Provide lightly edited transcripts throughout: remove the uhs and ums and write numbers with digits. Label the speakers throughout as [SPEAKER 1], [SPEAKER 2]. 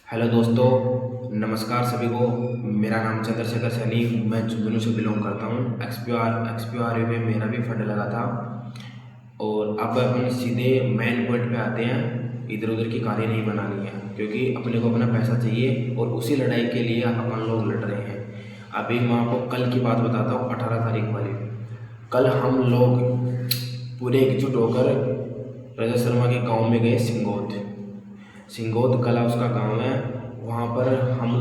[SPEAKER 1] Hello दोस्तों, नमस्कार सभी को। मेरा नाम चंद्रशेखर सैनी, मैं झुंझुनू से बिलोंग करता हूँ। एक्सपीआर में मेरा भी फंड लगा था। और अब अपन सीधे मेन पॉइंट पे आते हैं। इधर उधर की कहानी नहीं बनानी है, क्योंकि अपने को अपना पैसा चाहिए और उसी लड़ाई के लिए अपन लोग लड़ रहे हैं। अभी मैं आपको कल की बात बताता हूँ, 18 तारीख वाली। कल हम लोग पूरे एकजुट होकर रजत शर्मा के गांव में गए। सिंगोद कला उसका गांव है। वहाँ पर हम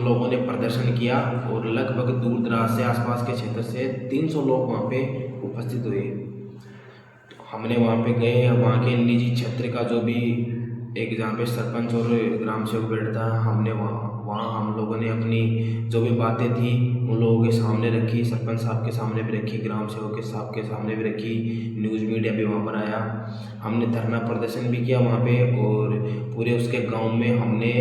[SPEAKER 1] लोगों ने प्रदर्शन किया और लगभग दूर दराज से, आसपास के क्षेत्र से 300 लोग वहाँ पे उपस्थित हुए। तो हमने वहाँ पे गए। वहाँ के निजी क्षेत्र का जो भी एक, जहाँ पे सरपंच और ग्राम सेवक बैठता है, हमने वहाँ वहाँ हम लोगों ने अपनी जो भी बातें थी उन लोगों के सामने रखी। सरपंच साहब के सामने भी रखी, ग्राम सेवक के साहब के सामने भी रखी। न्यूज़ मीडिया भी वहाँ पर आया। हमने धरना प्रदर्शन भी किया वहाँ पे, और पूरे उसके गांव में हमने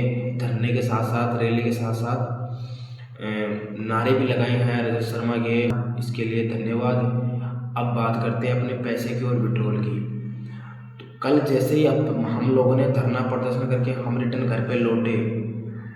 [SPEAKER 1] धरने के साथ साथ, रैली के साथ साथ नारे भी लगाए हैं रजत शर्मा के। इसके लिए धन्यवाद। अब बात करते हैं अपने पैसे की और विड्रॉल की। तो कल जैसे ही अब हम लोगों ने धरना प्रदर्शन करके हम रिटर्न घर पे लौटे,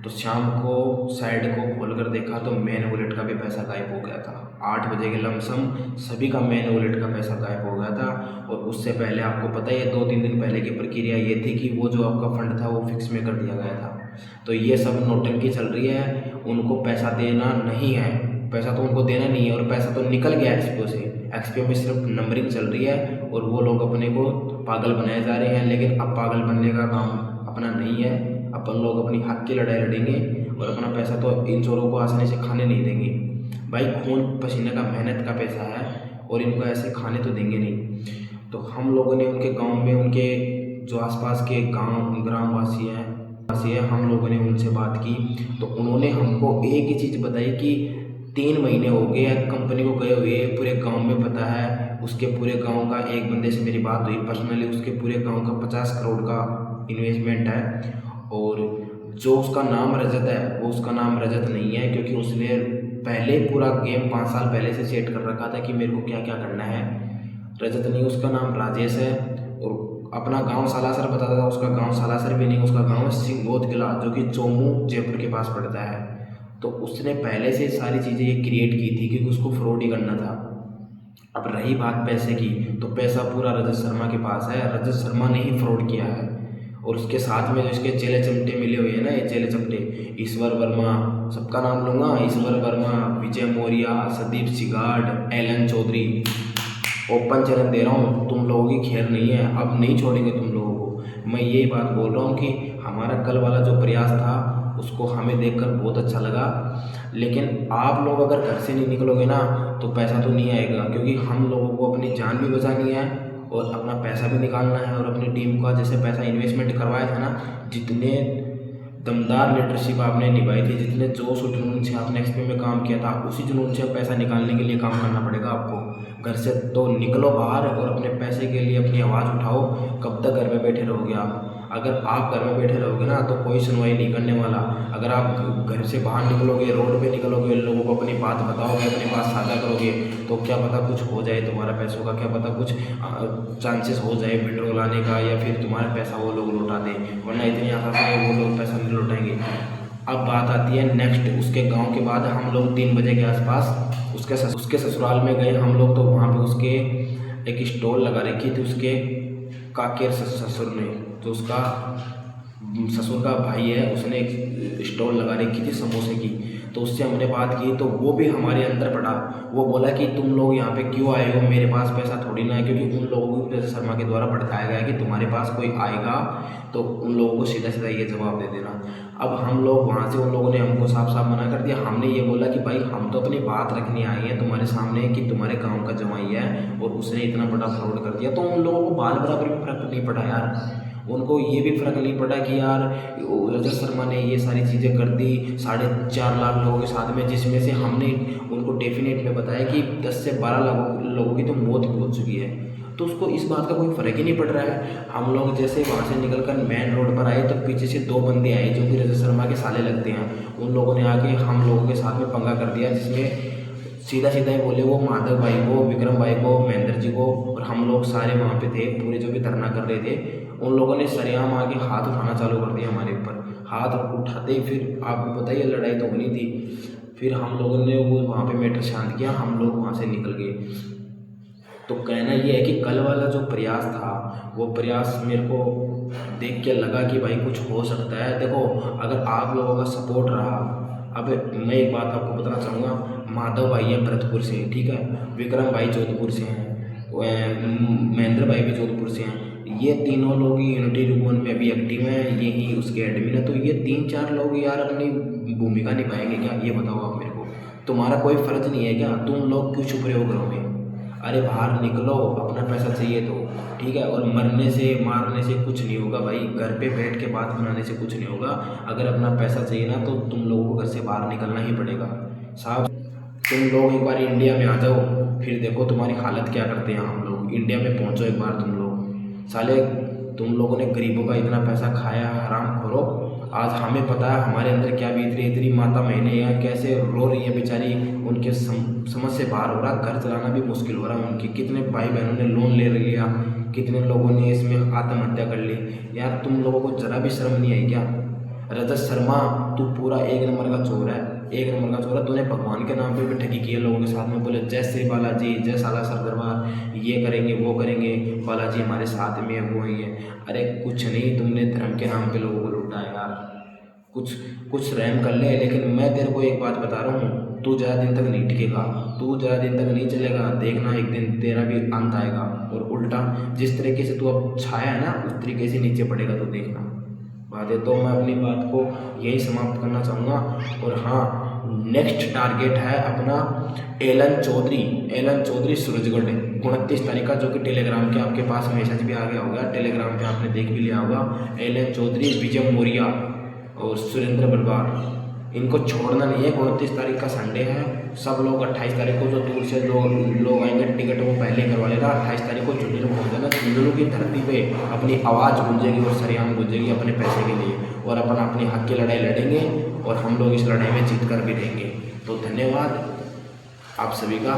[SPEAKER 1] तो शाम को साइड को खोल कर देखा तो मेन वॉलेट का भी पैसा गायब हो गया था। 8 बजे के लमसम सभी का मेन वॉलेट का पैसा गायब हो गया था। और उससे पहले आपको पता ही है, 2-3 दिन पहले की प्रक्रिया ये थी कि वो जो आपका फंड था वो फिक्स में कर दिया गया था। तो ये सब नौटंकी चल रही है। उनको पैसा देना नहीं है, पैसा तो उनको देना नहीं है, और पैसा तो निकल गया एक्सपीओ से। एक्सपीओ में सिर्फ नंबरिंग चल रही है और वो लोग अपने को पागल बनाए जा रहे हैं। लेकिन अब पागल बनने का काम अपना नहीं है। अपन लोग अपनी हक की लड़ाई लड़ेंगे और अपना पैसा तो इन चोरों को आसानी से खाने नहीं देंगे। भाई, खून पसीने का, मेहनत का पैसा है और इनको ऐसे खाने तो देंगे नहीं। तो हम लोगों ने उनके गांव में, उनके जो आसपास के गांव ग्रामवासी हैं, हम लोगों ने उनसे बात की। तो उन्होंने हमको एक ही चीज़ बताई कि 3 महीने हो गए कंपनी को गए हुए, पूरे गांव में पता है। उसके पूरे गांव का एक बंदे से मेरी बात हुई पर्सनली, उसके पूरे गांव का 50 करोड़ का इन्वेस्टमेंट है। और जो उसका नाम रजत है, वो उसका नाम रजत नहीं है, क्योंकि उसने पहले पूरा गेम 5 साल पहले से सेट कर रखा था कि मेरे को क्या क्या करना है। रजत नहीं, उसका नाम राजेश है। और अपना गांव सालासर बताता था, उसका गांव सालासर भी नहीं, उसका गांव सिंगोद किला, जो कि चोमू जयपुर के पास पड़ता है। तो उसने पहले से सारी चीज़ें ये क्रिएट की थी, क्योंकि उसको फ्रॉड ही करना था। अब रही बात पैसे की, तो पैसा पूरा रजत शर्मा के पास है। रजत शर्मा ने ही फ्रॉड किया है। और उसके साथ में जो इसके चेले चमटे मिले हुए हैं ना, ये चेले चमटे, ईश्वर वर्मा, सबका नाम लूँगा, Ishwar Verma, Vijay Maurya, Sandeep Sigad, Elon Chaudhary, open challenge दे रहा हूँ, तुम लोगों की खैर नहीं है। अब नहीं छोड़ेंगे तुम लोगों को। मैं यही बात बोल रहा हूँ कि हमारा कल वाला जो प्रयास था, उसको हमें देखकर बहुत अच्छा लगा। लेकिन आप लोग अगर घर से नहीं निकलोगे ना, तो पैसा तो नहीं आएगा, क्योंकि हम लोगों को अपनी जान भी बचानी है और अपना पैसा भी निकालना है। और अपनी टीम का जैसे पैसा इन्वेस्टमेंट करवाया था ना, जितने दमदार लीडरशिप आपने निभाई थी, जितने जोश और जुनून से आपने एक्सपी में काम किया था, उसी जुनून से पैसा निकालने के लिए काम करना पड़ेगा आपको। घर से तो निकलो बाहर और अपने पैसे के लिए अपनी आवाज़ उठाओ। कब तक घर में बैठे रहोगे आप? अगर आप घर में बैठे रहोगे ना, तो कोई सुनवाई नहीं करने वाला। अगर आप घर से बाहर निकलोगे, रोड पे निकलोगे, लोगों को अपनी बात बताओगे, अपनी बात साझा करोगे, तो क्या पता कुछ हो जाए तुम्हारा पैसों का, क्या पता कुछ चांसेस हो जाए विड्रॉल आने का, या फिर तुम्हारा पैसा वो लोग लौटा दें। वरना इतनी आसानी से वो लोग पैसा नहीं लौटाएंगे। अब बात आती है नेक्स्ट, उसके गांव के बाद हम लोग 3 बजे के आसपास उसके ससुराल में गए हम लोग। तो वहाँ पे उसके एक स्टॉल लगा रखी थी उसके काके ससुर ने। तो उसका ससुर का भाई है, उसने एक स्टॉल लगा रखी थी समोसे की। तो उससे हमने बात की, तो वो भी हमारे अंदर पड़ा। वो बोला कि तुम लोग यहाँ पे क्यों आए हो, मेरे पास पैसा थोड़ी ना है। क्योंकि उन लोगों को जैसे शर्मा के द्वारा भड़काया गया कि तुम्हारे पास कोई आएगा तो उन लोगों को सीधा सीधा ये जवाब दे देना। अब हम लोग वहाँ से, उन लोगों ने हमको साफ साफ मना कर दिया। हमने ये बोला कि भाई, हम तो अपनी बात रखने आए हैं तुम्हारे सामने कि तुम्हारे गाँव का जवाई है और उसने इतना बड़ा फ्रॉड कर दिया। तो उन लोगों को बाल बराबर भी फर्क नहीं पड़ा यार। उनको ये भी फर्क नहीं पड़ा कि यार रजत शर्मा ने ये सारी चीज़ें कर दी 4.5 लाख लोगों के साथ में, जिसमें से हमने उनको डेफिनेट में बताया कि 10 से 12 लाख लोगों की तो मौत भी हो चुकी है। तो उसको इस बात का कोई फ़र्क ही नहीं पड़ रहा है। हम लोग जैसे वहाँ से निकलकर मेन रोड पर आए, तो पीछे से 2 बंदे आए जो कि रजत शर्मा के साले लगते हैं। उन लोगों ने आके हम लोगों के साथ में पंगा कर दिया, जिसमें सीधा सीधा ही बोले वो माधव भाई को, विक्रम भाई को, महेंद्र जी को, और हम लोग सारे वहाँ पे थे, पूरे जो भी धरना कर रहे थे, उन लोगों ने सरेआम आके हाथ उठाना चालू कर दिया हमारे ऊपर। हाथ उठाते ही फिर आपको पता ही है लड़ाई तो होनी थी। फिर हम लोगों ने वो वहाँ पे मैटर शांत किया, हम लोग वहाँ से निकल गए। तो कहना ये है कि कल वाला जो प्रयास था वो प्रयास मेरे को देख के लगा कि भाई कुछ हो सकता है। देखो अगर आप लोगों का सपोर्ट रहा, अब मैं एक बात आपको बताना चाहूँगा, माधव भाई हैं भरतपुर से, ठीक है, विक्रम भाई जोधपुर से हैं, महेंद्र भाई भी जोधपुर से हैं, ये तीनों लोग यूनिटी रिबॉन में भी एक्टिव हैं, यही उसके एडमिन है। तो ये 3-4 लोग यार अपनी भूमिका निभाएंगे क्या, ये बताओ आप मेरे को। तुम्हारा कोई फर्ज नहीं है क्या, तुम लोग क्यों छुप रहे हो घरों में? अरे बाहर निकलो, अपना पैसा चाहिए तो, ठीक है। और मरने से मारने से कुछ नहीं होगा भाई, घर पे बैठ के बात बनाने से कुछ नहीं होगा। अगर अपना पैसा चाहिए ना तो तुम लोगों को घर से बाहर निकलना ही पड़ेगा साहब। तुम लोग एक बार इंडिया में आ जाओ, फिर देखो तुम्हारी हालत क्या करते हैं हम लोग। इंडिया में पहुंचो एक बार तुम लोग, साले तुम लोगों ने गरीबों का इतना पैसा खाया, हराम खोरो। आज हमें पता है हमारे अंदर क्या बीत रही, इतनी माता बहनें यहाँ कैसे रो रही हैं बेचारी, उनके समझ से बाहर हो रहा, घर चलाना भी मुश्किल हो रहा है उनकी। कितने भाई बहनों ने लोन ले लिया, कितने लोगों ने इसमें आत्महत्या कर ली। यार तुम लोगों को जरा भी शर्म नहीं आई क्या? रजत शर्मा तू पूरा एक नंबर का चोर है, एक नंबर का चोर है। तूने भगवान के नाम पे भी ठगी की है लोगों के साथ में, बोले जय श्री बालाजी, जय सालासर दरबार, ये करेंगे वो करेंगे, बालाजी हमारे साथ में है, वो है ये। अरे कुछ नहीं, तुमने धर्म के नाम पे लोगों को लूटा है यार, कुछ रहम कर ले। लेकिन मैं तेरे को एक बात बता रहा हूँ, तू ज़्यादा दिन तक नहीं टिकेगा, तू ज़्यादा दिन तक नहीं चलेगा, देखना एक दिन तेरा भी अंत आएगा। और उल्टा जिस तरीके से तू अब छाया है ना, उस तरीके से नीचे पड़ेगा, तो देखना बात है। तो मैं अपनी बात को यही समाप्त करना चाहूँगा। और हाँ, नेक्स्ट टारगेट है अपना एलन चौधरी सूरजगढ़ 29 तारीख का, जो कि टेलीग्राम के आपके पास मैसेज भी आ गया होगा, टेलीग्राम पे आपने देख भी लिया होगा। एलन चौधरी, विजय मौर्या और सुरेंद्र बरबार, इनको छोड़ना नहीं है। 29 तारीख का संडे है, सब लोग 28 तारीख को जो दूर से लोग आएंगे, टिकट वो पहले करवा लेना। 28 तारीख को झुंझुनू पहुँच जाना, झुंझुनू की धरती पे अपनी आवाज़ गूंजेगी और सरेआम गूंजेगी अपने पैसे के लिए, और अपनी हक की लड़ाई लड़ेंगे, और हम लोग इस लड़ाई में जीत कर भी रहेंगे। तो धन्यवाद आप सभी का।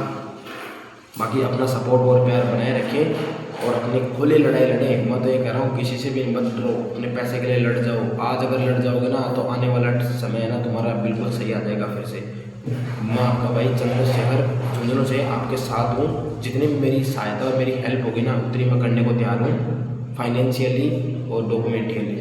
[SPEAKER 1] बाकी अपना सपोर्ट और प्यार बनाए रखें, और अपनी खुली लड़ाई लड़ें। मैं तो ये कह रहा हूँ, किसी से भी मत डरो, अपने पैसे के लिए लड़ जाओ। आज अगर लड़ जाओगे ना, तो आने वाला समय है ना तुम्हारा बिल्कुल सही आ जाएगा फिर से। मैं आपका भाई चंद्रशेखर झुंझुनू से आपके साथ हूँ। जितनी भी मेरी सहायता और मेरी हेल्प होगी ना, उतनी मैं करने को तैयार हूँ, फाइनेंशियली और डॉक्यूमेंटियली।